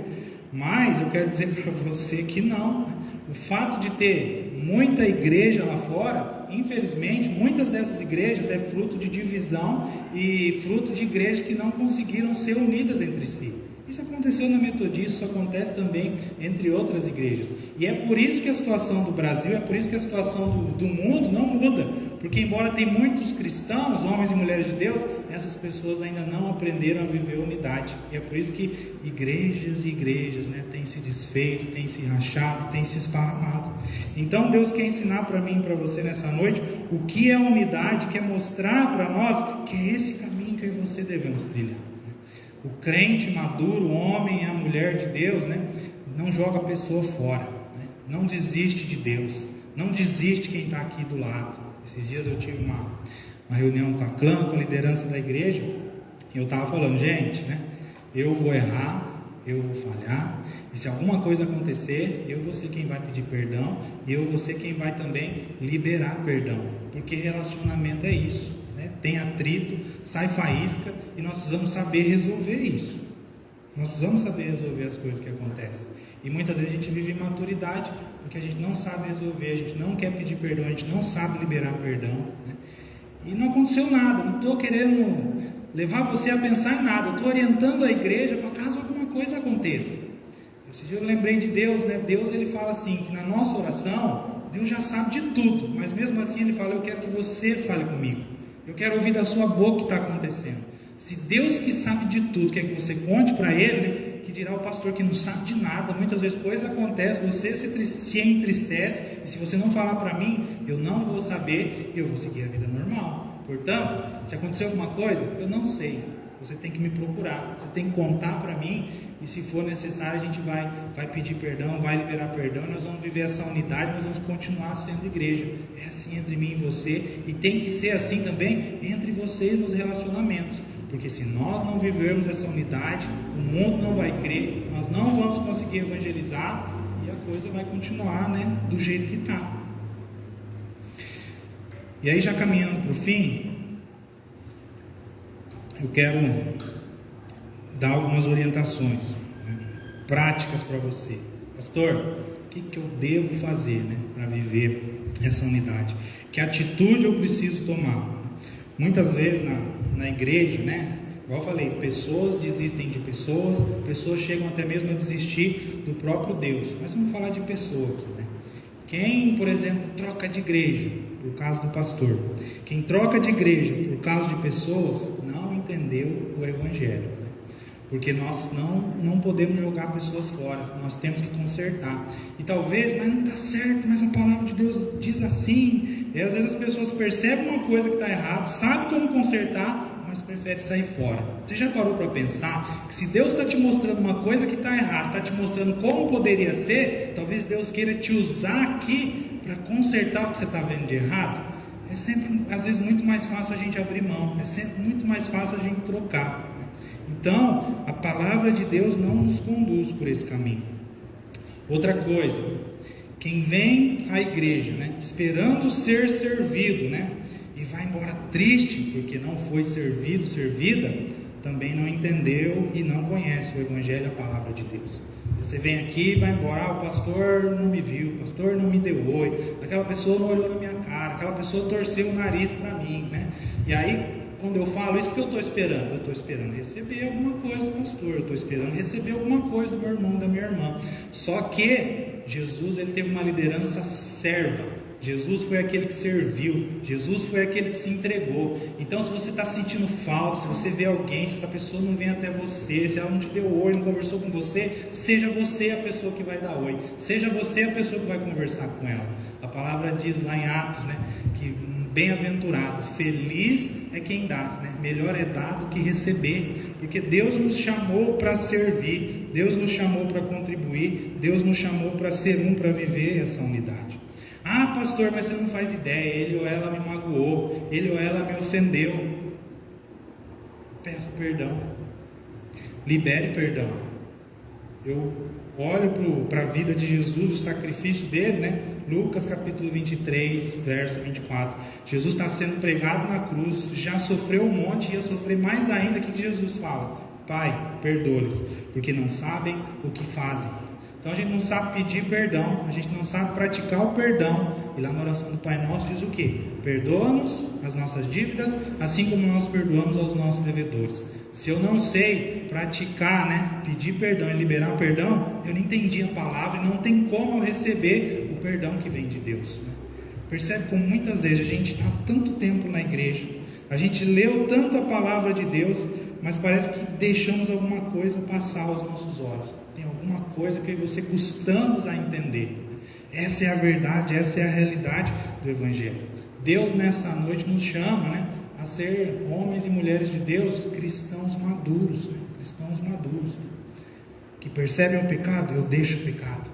Mas eu quero dizer para você que não, né? O fato de ter muita igreja lá fora, infelizmente, muitas dessas igrejas é fruto de divisão e fruto de igrejas que não conseguiram ser unidas entre si. Isso aconteceu na Metodista, isso acontece também entre outras igrejas. E é por isso que a situação do Brasil, é por isso que a situação do mundo não muda. porque embora tem muitos cristãos, homens e mulheres de Deus, essas pessoas ainda não aprenderam a viver unidade. E é por isso que igrejas e igrejas, né, têm se desfeito, têm se rachado, têm se esparramado. Então Deus quer ensinar para mim e para você nessa noite o que é unidade, quer mostrar para nós que é esse caminho que eu e você devemos trilhar. O crente maduro, o homem e a mulher de Deus, né, não joga a pessoa fora, né, não desiste de Deus, não desiste quem está aqui do lado. Esses dias eu tive uma reunião com a clã, com a liderança da igreja, e eu estava falando, gente, né, eu vou errar, eu vou falhar, e se alguma coisa acontecer, eu vou ser quem vai pedir perdão, e eu vou ser quem vai também liberar perdão, porque relacionamento é isso, né? Tem atrito, sai faísca, e nós precisamos saber resolver isso. Nós precisamos saber resolver as coisas que acontecem. E muitas vezes a gente vive imaturidade, porque a gente não sabe resolver, a gente não quer pedir perdão, a gente não sabe liberar perdão, né? E não aconteceu nada, não estou querendo levar você a pensar em nada, eu estou orientando a igreja para caso alguma coisa aconteça. Esse dia eu lembrei de Deus, né? Deus, ele fala assim, que na nossa oração, Deus já sabe de tudo, mas mesmo assim ele fala, eu quero que você fale comigo, eu quero ouvir da sua boca o que está acontecendo. Se Deus que sabe de tudo quer que você conte para Ele, né, que dirá o pastor que não sabe de nada, muitas vezes coisas acontecem, você se entristece, e se você não falar para mim, eu não vou saber, eu vou seguir a vida normal. Portanto, se acontecer alguma coisa, eu não sei, você tem que me procurar, você tem que contar para mim, e se for necessário a gente vai pedir perdão, vai liberar perdão, nós vamos viver essa unidade, nós vamos continuar sendo igreja. É assim entre mim e você, e tem que ser assim também entre vocês nos relacionamentos, porque se nós não vivermos essa unidade, o mundo não vai crer, nós não vamos conseguir evangelizar, e a coisa vai continuar, né, do jeito que está. E aí, já caminhando para o fim, eu quero dar algumas orientações, né, práticas para você. Pastor, o que eu devo fazer, né, para viver essa unidade? Que atitude eu preciso tomar? Muitas vezes na igreja, né, igual eu falei, pessoas desistem de pessoas, pessoas chegam até mesmo a desistir do próprio Deus. Mas vamos falar de pessoas, né? Quem, por exemplo, troca de igreja, por causa do pastor, quem troca de igreja por causa de pessoas, não entendeu o Evangelho, né? Porque nós não podemos jogar pessoas fora, nós temos que consertar. E talvez, mas não está certo, mas a palavra de Deus diz assim. E às vezes as pessoas percebem uma coisa que está errada, sabem como consertar, mas preferem sair fora. Você já parou para pensar que se Deus está te mostrando uma coisa que está errada, está te mostrando como poderia ser, talvez Deus queira te usar aqui para consertar o que você está vendo de errado? É sempre, às vezes, muito mais fácil a gente abrir mão, é sempre muito mais fácil a gente trocar. Então, a palavra de Deus não nos conduz por esse caminho. Outra coisa, quem vem à igreja, né, esperando ser servido, né, e vai embora triste porque não foi servido, servida, também não entendeu e não conhece o Evangelho, a palavra de Deus. Você vem aqui e vai embora, o pastor não me viu, o pastor não me deu oi, aquela pessoa não olhou na minha cara, aquela pessoa torceu o nariz para mim, né? E aí, quando eu falo isso, o que eu estou esperando? Eu estou esperando receber alguma coisa do pastor, eu estou esperando receber alguma coisa do meu irmão, da minha irmã. Só que Jesus, ele teve uma liderança serva. Jesus foi aquele que serviu, Jesus foi aquele que se entregou. Então, se você está sentindo falta, se você vê alguém, se essa pessoa não vem até você, se ela não te deu oi, não conversou com você, seja você a pessoa que vai dar oi, seja você a pessoa que vai conversar com ela. A palavra diz lá em Atos, né, que bem-aventurado, feliz é quem dá, né? Melhor é dar do que receber, porque Deus nos chamou para servir, Deus nos chamou para contribuir, Deus nos chamou para ser um, para viver essa unidade. Ah, pastor, mas você não faz ideia, ele ou ela me magoou, ele ou ela me ofendeu. Peça perdão, libere perdão. Eu olho para a vida de Jesus, o sacrifício dele, né? Lucas capítulo 23, verso 24. Jesus está sendo pregado na cruz, já sofreu um monte, ia sofrer mais ainda. O que Jesus fala? Pai, perdoa-lhes, porque não sabem o que fazem. Então a gente não sabe pedir perdão, a gente não sabe praticar o perdão. E lá na oração do Pai Nosso diz o quê? Perdoa-nos as nossas dívidas, assim como nós perdoamos aos nossos devedores. Se eu não sei praticar, né, pedir perdão e liberar o perdão, eu não entendi a palavra e não tem como eu receber o perdão que vem de Deus, né? Percebe como muitas vezes a gente está tanto tempo na igreja, a gente leu tanto a palavra de Deus, mas parece que deixamos alguma coisa passar aos nossos olhos. Tem alguma coisa que você custamos a entender. Essa é a verdade, essa é a realidade do Evangelho. Deus nessa noite nos chama, a ser homens e mulheres de Deus, cristãos maduros, cristãos maduros, que percebem o pecado, eu deixo o pecado.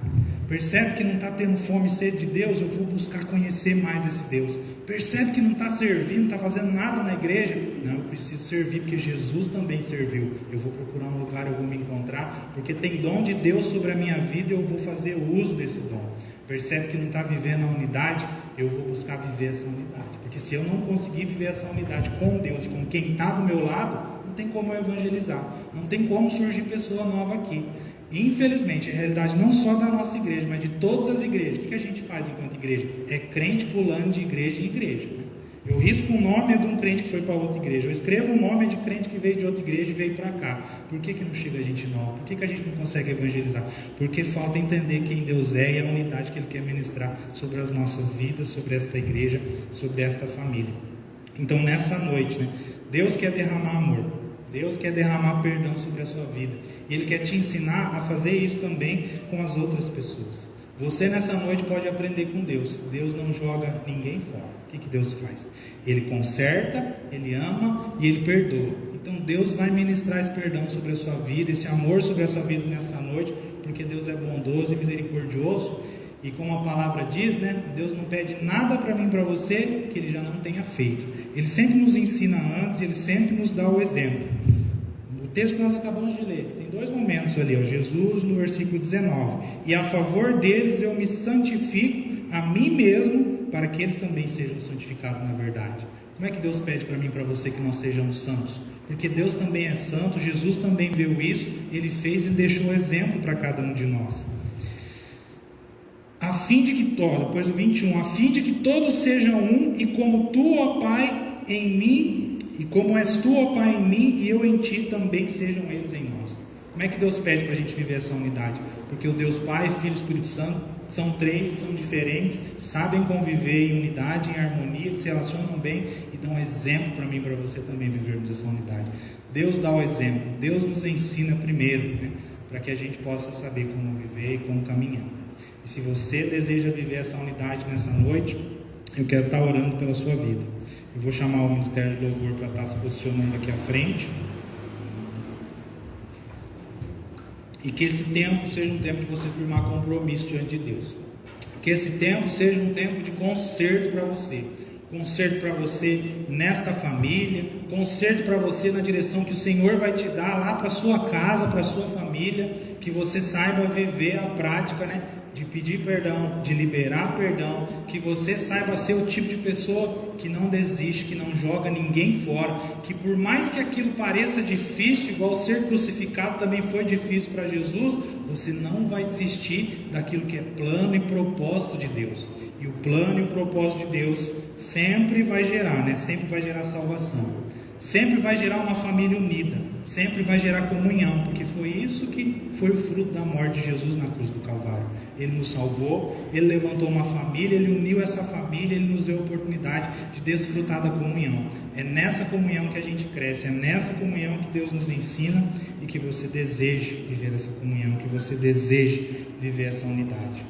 Percebe que não está tendo fome e sede de Deus, eu vou buscar conhecer mais esse Deus. Percebe que não está servindo, não está fazendo nada na igreja, não, eu preciso servir porque Jesus também serviu. Eu vou procurar um lugar, eu vou me encontrar, porque tem dom de Deus sobre a minha vida e eu vou fazer uso desse dom. Percebe que não está vivendo a unidade, eu vou buscar viver essa unidade. Porque se eu não conseguir viver essa unidade com Deus e com quem está do meu lado, não tem como eu evangelizar, não tem como surgir pessoa nova aqui. Infelizmente, a realidade não só da nossa igreja, mas de todas as igrejas. O que a gente faz enquanto igreja? É crente pulando de igreja em igreja. Eu risco o nome de um crente que foi para outra igreja. Eu escrevo o nome de crente que veio de outra igreja e veio para cá. Por que não chega gente nova? Por que a gente não consegue evangelizar? Porque falta entender quem Deus é e a unidade que Ele quer ministrar sobre as nossas vidas, sobre esta igreja, sobre esta família. Então, nessa noite, Deus quer derramar amor. Deus quer derramar perdão sobre a sua vida. E Ele quer te ensinar a fazer isso também com as outras pessoas. Você nessa noite pode aprender com Deus. Deus não joga ninguém fora. O que Deus faz? Ele conserta, Ele ama e Ele perdoa. Então Deus vai ministrar esse perdão sobre a sua vida, esse amor sobre a sua vida nessa noite, porque Deus é bondoso e misericordioso. E como a palavra diz, Deus não pede nada para mim e para você que Ele já não tenha feito. Ele sempre nos ensina antes, Ele sempre nos dá o exemplo. O texto que nós acabamos de ler, tem dois momentos ali, Jesus no versículo 19: e a favor deles eu me santifico a mim mesmo, para que eles também sejam santificados na verdade. Como é que Deus pede para mim e para você que nós sejamos santos? Porque Deus também é santo, Jesus também viu isso, Ele fez e deixou exemplo para cada um de nós. A fim de que todos, depois do 21, a fim de que todos sejam um, e como tu, ó Pai, em mim, e como és tu, ó Pai, em mim, e eu em ti, também sejam eles em nós. Como é que Deus pede para a gente viver essa unidade? Porque o Deus Pai, Filho e Espírito Santo são três, são diferentes, sabem conviver em unidade, em harmonia, eles se relacionam bem e dão exemplo para mim e para você também vivermos essa unidade. Deus dá o exemplo, Deus nos ensina primeiro, para que a gente possa saber como viver e como caminhar. E se você deseja viver essa unidade nessa noite, eu quero estar orando pela sua vida. Eu vou chamar o Ministério de Louvor para estar se posicionando aqui à frente. E que esse tempo seja um tempo de você firmar compromisso diante de Deus. Que esse tempo seja um tempo de conserto para você. Conserto para você nesta família. Conserto para você na direção que o Senhor vai te dar lá para a sua casa, para a sua família. Que você saiba viver a prática, de pedir perdão, de liberar perdão, que você saiba ser o tipo de pessoa que não desiste, que não joga ninguém fora, que por mais que aquilo pareça difícil, igual ser crucificado também foi difícil para Jesus, você não vai desistir daquilo que é plano e propósito de Deus. E o plano e o propósito de Deus sempre vai gerar, sempre vai gerar salvação. Sempre vai gerar uma família unida, sempre vai gerar comunhão, porque foi isso que foi o fruto da morte de Jesus na cruz do Calvário. Ele nos salvou, Ele levantou uma família, Ele uniu essa família, Ele nos deu a oportunidade de desfrutar da comunhão. É nessa comunhão que a gente cresce, é nessa comunhão que Deus nos ensina e que você deseje viver essa comunhão, que você deseje viver essa unidade.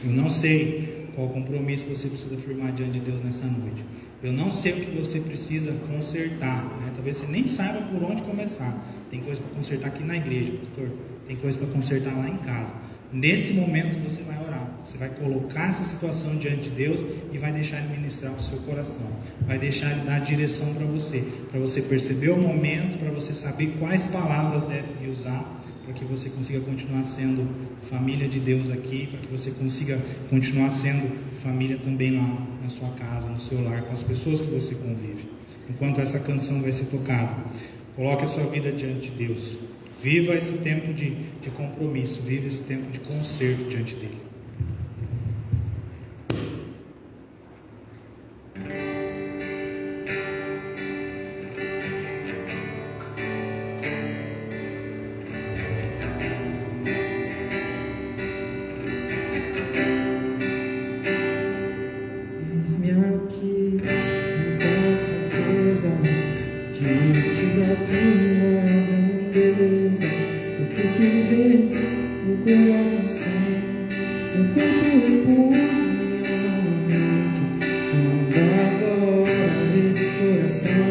Eu não sei qual compromisso você precisa firmar diante de Deus nessa noite. Eu não sei o que você precisa consertar, Talvez você nem saiba por onde começar. Tem coisa para consertar aqui na igreja, pastor. Tem coisa para consertar lá em casa. Nesse momento você vai orar. Você vai colocar essa situação diante de Deus e vai deixar Ele ministrar o seu coração. Vai deixar Ele dar direção para você perceber o momento, para você saber quais palavras deve usar, para que você consiga continuar sendo família de Deus aqui, para que você consiga continuar sendo família também lá na sua casa, no seu lar, com as pessoas que você convive. Enquanto essa canção vai ser tocada, coloque a sua vida diante de Deus. Viva esse tempo de compromisso, viva esse tempo de conserto diante dEle. meu corpo responde, minha mente sonda agora esse coração.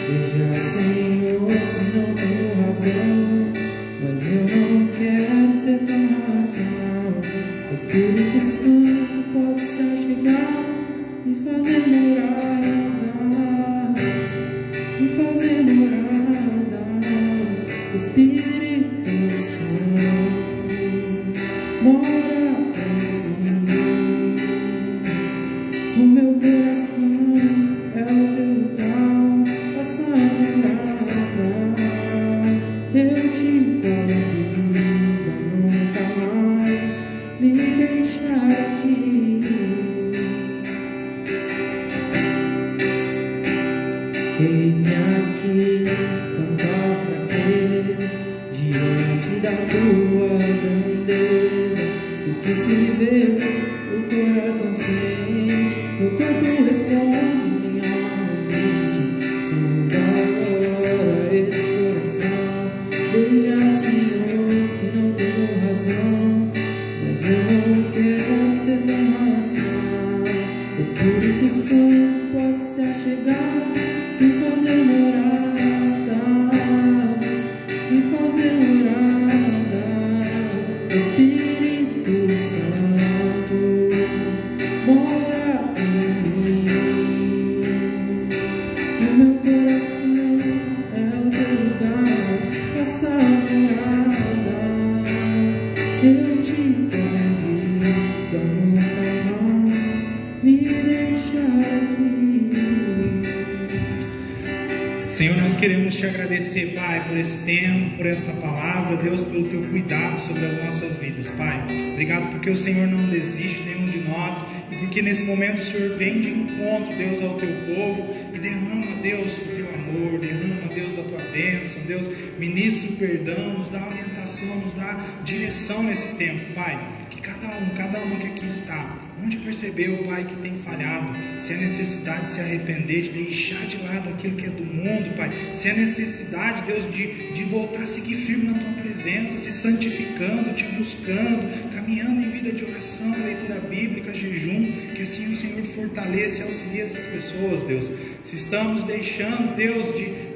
Veja, Senhor, se não tenho razão, mas eu não quero ser tão racional. O Espírito Santo pode se achegar e fazer morada, e fazer morada. O Espírito Santo mora em mim. O meu coração é o teu lugar, faça morada. Eu te convido a nunca mais me deixar aqui. Eis-me aqui, tantas fraquezas, diante da tua grandeza. O que se vê, o coração sente, meu corpo responde, minha mente sonda agora esse coração. Veja, Senhor, se não tenho razão, mas eu não quero ser tão racional. O Espírito Santo pode se achegar e fazer morada, e fazer morada. O Espírito Santo mora em mim. O meu coração é o teu lugar, faça morada. Eu te convido a nunca mais me deixar aqui. Senhor, nós queremos te agradecer, Pai, por esse tempo, por esta palavra, Deus, pelo teu cuidado sobre as nossas vidas, Pai. Obrigado porque o Senhor não desiste de nenhum de nós e porque nesse momento o Senhor vem de encontro, Deus, ao teu povo e derrama, Deus, o teu amor, derrama, Deus, da tua bênção, Deus, ministra o perdão, nos dá orientação, nos dá direção nesse tempo, Pai. Que cada um que aqui está, onde percebeu, Pai, que tem falhado, se há necessidade de se arrepender, de deixar de lado aquilo que é do mundo, Pai, se há necessidade, Deus, de voltar a seguir firme na Tua presença, se santificando, Te buscando, caminhando em vida de oração, leitura bíblica, jejum, que assim o Senhor fortaleça e auxilie essas pessoas, Deus. Se estamos deixando, Deus,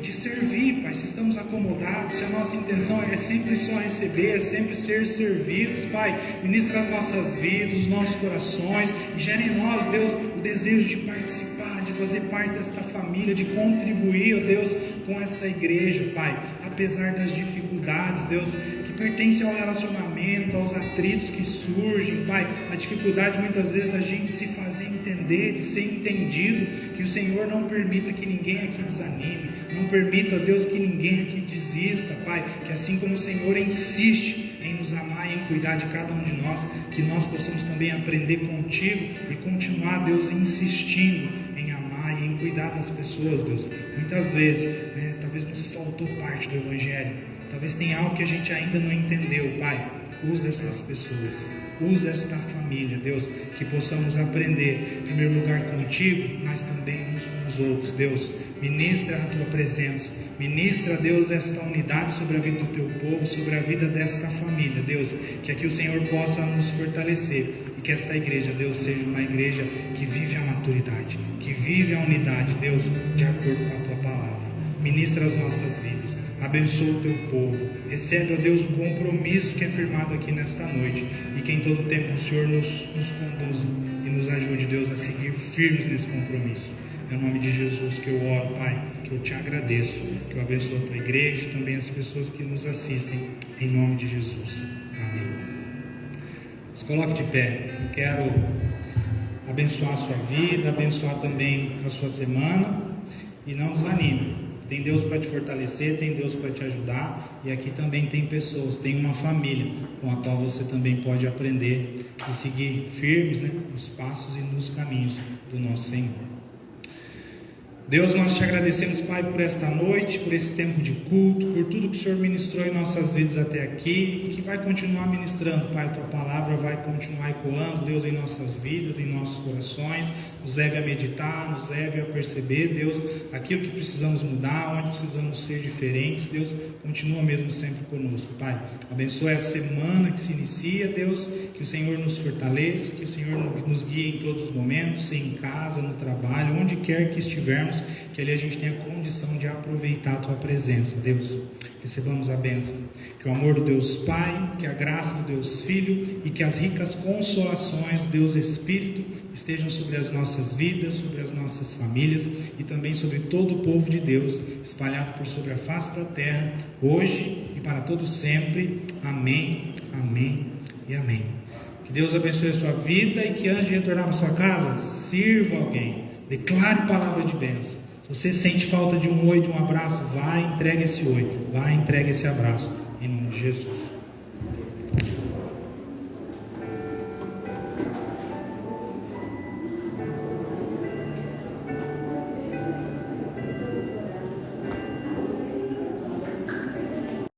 de servir, Pai, se estamos acomodados, se a nossa intenção é sempre só receber, é sempre ser servidos, Pai, ministra as nossas vidas, os nossos corações, e gera em nós, Deus, o desejo de participar, de fazer parte desta família, de contribuir, ó Deus, com esta igreja, Pai, apesar das dificuldades, Deus, que pertencem ao relacionamento, aos atritos que surgem, Pai, a dificuldade muitas vezes da gente se fazer entender, de ser entendido, que o Senhor não permita que ninguém aqui desanime, não permita, Deus, que ninguém aqui desista, Pai, que assim como o Senhor insiste em nos amar e em cuidar de cada um de nós, que nós possamos também aprender contigo e continuar, Deus, insistindo em amar e em cuidar das pessoas, Deus. Muitas vezes, talvez nos faltou parte do Evangelho, talvez tenha algo que a gente ainda não entendeu, Pai. Usa essas pessoas, usa esta família, Deus, que possamos aprender, em primeiro lugar contigo, mas também uns com os outros, Deus. Ministra a tua presença, ministra, Deus, esta unidade sobre a vida do teu povo, sobre a vida desta família, Deus, que aqui o Senhor possa nos fortalecer e que esta igreja, Deus, seja uma igreja que vive a maturidade, que vive a unidade, Deus, de acordo com a tua palavra. Ministra as nossas vidas, abençoa o teu povo, recebe, ó Deus, o compromisso que é firmado aqui nesta noite e que em todo tempo o Senhor nos conduza e nos ajude, Deus, a seguir firmes nesse compromisso. É o nome de Jesus que eu oro, Pai, que eu te agradeço, que eu abençoo a tua igreja e também as pessoas que nos assistem, em nome de Jesus. Amém. Se coloque de pé. Eu quero abençoar a sua vida, abençoar também a sua semana e não desanime. Tem Deus para te fortalecer, tem Deus para te ajudar e aqui também tem pessoas, tem uma família com a qual você também pode aprender e seguir firmes, nos passos e nos caminhos do nosso Senhor. Deus, nós te agradecemos, Pai, por esta noite, por esse tempo de culto, por tudo que o Senhor ministrou em nossas vidas até aqui e que vai continuar ministrando, Pai. Tua palavra vai continuar ecoando, Deus, em nossas vidas, em nossos corações. Nos leve a meditar, nos leve a perceber, Deus, aquilo que precisamos mudar, onde precisamos ser diferentes. Deus, continua mesmo sempre conosco, Pai. Abençoe a semana que se inicia, Deus, que o Senhor nos fortaleça, que o Senhor nos guie em todos os momentos, em casa, no trabalho, onde quer que estivermos, que ali a gente tenha condição de aproveitar a Tua presença, Deus. Recebamos a bênção. Que o amor do Deus Pai, que a graça do Deus Filho e que as ricas consolações do Deus Espírito estejam sobre as nossas vidas, sobre as nossas famílias e também sobre todo o povo de Deus, espalhado por sobre a face da terra, hoje e para todo sempre. Amém, amém e amém. Que Deus abençoe a sua vida e que antes de retornar para sua casa, sirva alguém, declare palavra de bênção. Se você sente falta de um oi, de um abraço, vai, entregue esse oi, vai, entregue esse abraço, em nome de Jesus.